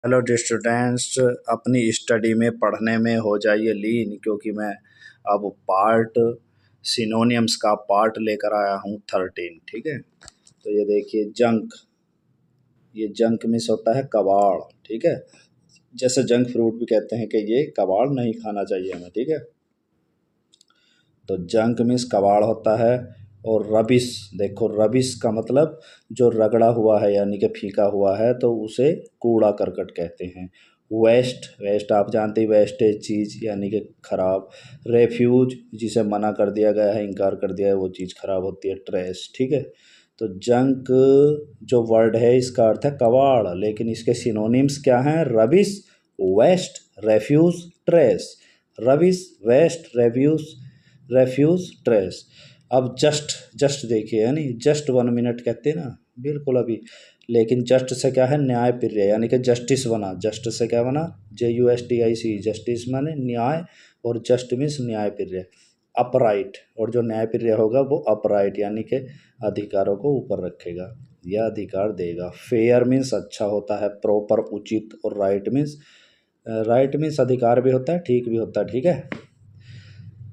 Hello students, अपनी study में पढ़ने में हो जाइए लीन, क्योंकि मैं अब पार्ट सिनोनियम्स का पार्ट लेकर आया हूँ 13। ठीक है, तो ये देखिए जंक, ये जंक मीन्स होता है कबाड़। ठीक है, जैसे जंक फ्रूट भी कहते हैं कि ये कबाड़ नहीं खाना चाहिए हमें। ठीक है, तो जंक मीन्स कबाड़ होता है। और रबिश, देखो रबिश का मतलब जो रगड़ा हुआ है यानी कि फीका हुआ है, तो उसे कूड़ा करकट कहते हैं। वेस्ट, वेस्ट आप जानते ही, वेस्टेज चीज़ यानी कि खराब। रेफ्यूज, जिसे मना कर दिया गया है, इनकार कर दिया है, वो चीज़ खराब होती है। ट्रेश, ठीक है। तो जंक जो वर्ड है इसका अर्थ है कबाड़, लेकिन इसके सिनोनिम्स क्या हैं? Rubbish, waste, refuse, trash. Rubbish, waste, refuse, trash. अब जस्ट, जस्ट देखिए, यानी जस्ट 1 मिनट कहते हैं ना, बिल्कुल अभी। लेकिन जस्ट से क्या है? न्याय प्रिय, यानी कि जस्टिस बना। जस्ट से क्या बना? JUSTIC, जस्टिस माने न्याय, और जस्ट मीन्स न्याय प्रिय। अपराइट, और जो न्याय प्रिय होगा वो अपराइट, यानी कि अधिकारों को ऊपर रखेगा या अधिकार देगा। फेयर मीन्स अच्छा होता है, प्रॉपर उचित, और राइट मीन्स अधिकार भी होता है, ठीक भी होता है। ठीक है,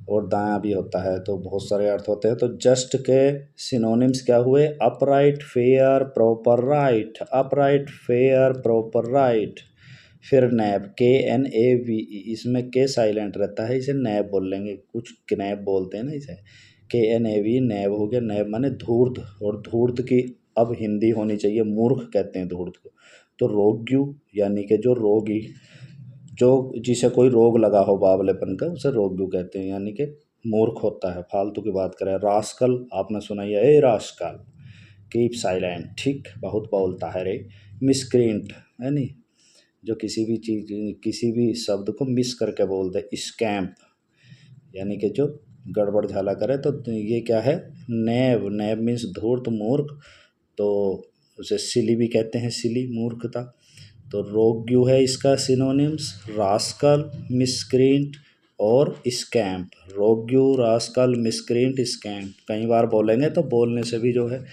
और दायां भी होता है, तो बहुत सारे अर्थ होते हैं। तो जस्ट के सिनोनिम्स क्या हुए? Upright, fair, proper, right. Upright, fair, proper, right. फिर नैब, KNAVE, इसमें के साइलेंट रहता है, इसे नैब बोल लेंगे, कुछ नैब बोलते हैं ना इसे। KNAVE नैब हो गया। नैब माने धूर्त, और धूर्त की अब हिंदी होनी चाहिए, मूर्ख कहते हैं धूर्त को। तो रोग्यू, यानी कि जो रोगी, जो जिसे कोई रोग लगा हो बावलेपन का, उसे रोग्यू कहते हैं, यानी कि मूर्ख होता है, फालतू की बात करे। रास्कल, आपने सुना ही है, ए रास्कल, कीप साइलेंट, ठीक, बहुत बोलता है रे। मिसक्रींट, है नी, जो किसी भी चीज, किसी भी शब्द को मिस करके बोल दे। स्कैम्प, यानी कि जो गड़बड़ झाला करे। तो ये क्या है? नैब, नैब मीन्स धूर्त, मूर्ख। तो उसे सिली भी कहते हैं, सिली, मूर्खता। तो रोग्यू है इसका सिनोनिम्स, रास्कल, मिसक्रींट और स्कैम्प। रोग्यू, रास्कल, मिसक्रींट, स्कैम्प कई बार बोलेंगे तो बोलने से भी जो है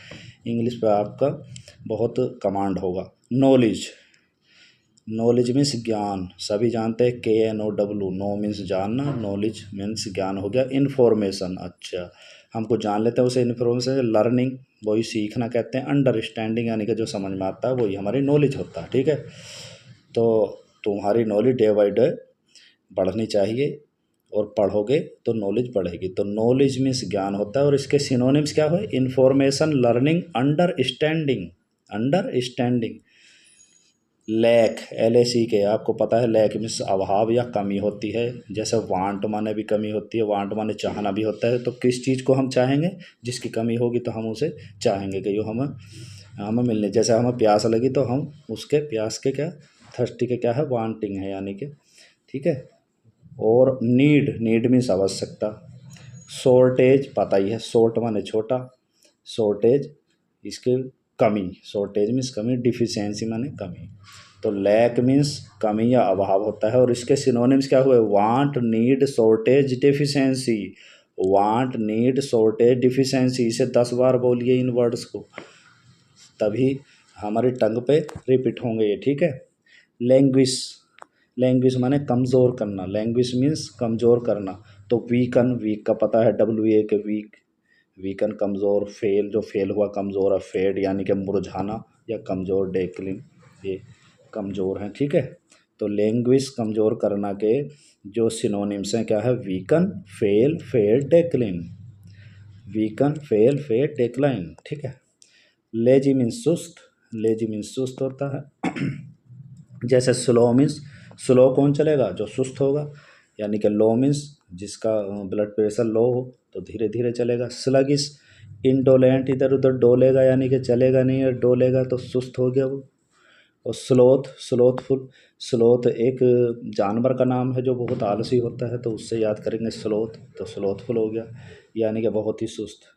इंग्लिश पे आपका बहुत कमांड होगा। नॉलेज, नॉलेज मीन्स ज्ञान, सभी जानते हैं, KNOW, नो मीन्स जानना, नॉलेज मीन्स ज्ञान हो गया। इन्फॉर्मेशन, अच्छा हमको जान लेते हैं उसे इन्फॉर्मेशन। लर्निंग, वही सीखना कहते हैं। अंडरस्टैंडिंग, यानी कि जो समझ में आता है वही हमारी नॉलेज होता है। ठीक है, तो तुम्हारी नॉलेज डे बाई डे बढ़नी चाहिए, और पढ़ोगे तो नॉलेज बढ़ेगी। तो नॉलेज मीन्स ज्ञान होता है, और इसके सिनोनिम्स क्या हुए? Information, learning, understanding. Understanding. Lack, LACK, आपको पता है लैक मीन्स अभाव या कमी होती है। जैसे वांट माने भी कमी होती है, वांट माने चाहना भी होता है। तो किस चीज़ को हम चाहेंगे? जिसकी कमी होगी तो हम उसे चाहेंगे कि यो हमें हमें मिलने। जैसे हमें प्यास लगी तो हम उसके प्यास के क्या, थर्स्टी के क्या है, वांटिंग है, यानी कि। ठीक है, और नीड, नीड मीन्स आवश्यकता। शॉर्टेज, पता ही है, शॉर्ट माने छोटा, शॉर्टेज इसके कमी, शॉर्टेज मीन्स कमी। डिफिशियंसी माने कमी। तो लैक मीन्स कमी या अभाव होता है, और इसके सिनोनिम्स क्या हुए? Want, need, shortage, deficiency. Want, need, shortage, deficiency, इसे 10 बार बोलिए इन वर्ड्स को, तभी हमारी टंग पे रिपीट होंगे ये। ठीक है। लैंग्वेज, लैंग्वेज माने कमज़ोर करना, लैंग्वेज मीन्स कमज़ोर करना। तो वीकन, वीक का पता है, WA के वीक, वीकन कमज़ोर। फेल, जो फेल हुआ कमज़ोर है। फेड यानी कि मुरझाना या कमज़ोर। डेक्लिन, ये कमज़ोर हैं। ठीक है, तो लैंग्वेज कमज़ोर करना के जो सिनोनिम्स हैं क्या है? Weaken, fail, fade, decline. Weaken, fail, fade, decline. ठीक है। लेजी मीन्स सुस्त, लेजी मीन्स सुस्त होता है। जैसे स्लो मीन्स, स्लो कौन चलेगा? जो सुस्त होगा। यानी कि लो मीन्स जिसका ब्लड प्रेशर लो हो तो धीरे धीरे चलेगा। स्लगिश, इंडोलेंट, इधर उधर डोलेगा, यानी कि चलेगा नहीं, और डोलेगा तो सुस्त हो गया वो। और स्लोथ, स्लोथफुल, स्लोथ एक जानवर का नाम है जो बहुत आलसी होता है, तो उससे याद करेंगे स्लोथ, तो स्लोथफुल हो गया, यानी कि बहुत ही सुस्त।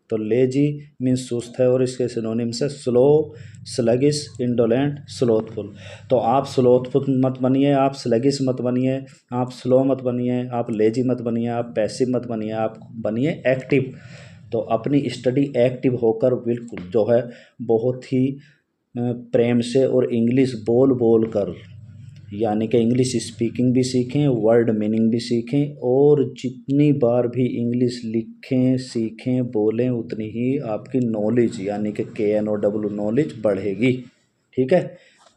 तो लेजी मीन्स सुस्त है, और इसके सिनोनिम्स है स्लो, स्लगिश, इंडोलेंट, स्लोथफुल। तो आप स्लोथफुल मत बनिए, आप स्लगिश मत बनिए, आप स्लो मत बनिए, आप लेजी मत बनिए, आप पैसिव मत बनिए, आप बनिए एक्टिव। तो अपनी स्टडी एक्टिव होकर बिल्कुल जो है बहुत ही प्रेम से और इंग्लिश बोल बोल कर, यानी कि इंग्लिश स्पीकिंग भी सीखें, वर्ड मीनिंग भी सीखें, और जितनी बार भी इंग्लिश लिखें, सीखें, बोलें, उतनी ही आपकी नॉलेज यानी कि KNOW नॉलेज बढ़ेगी। ठीक है,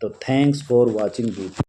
तो थैंक्स फॉर वॉचिंग वीडियो।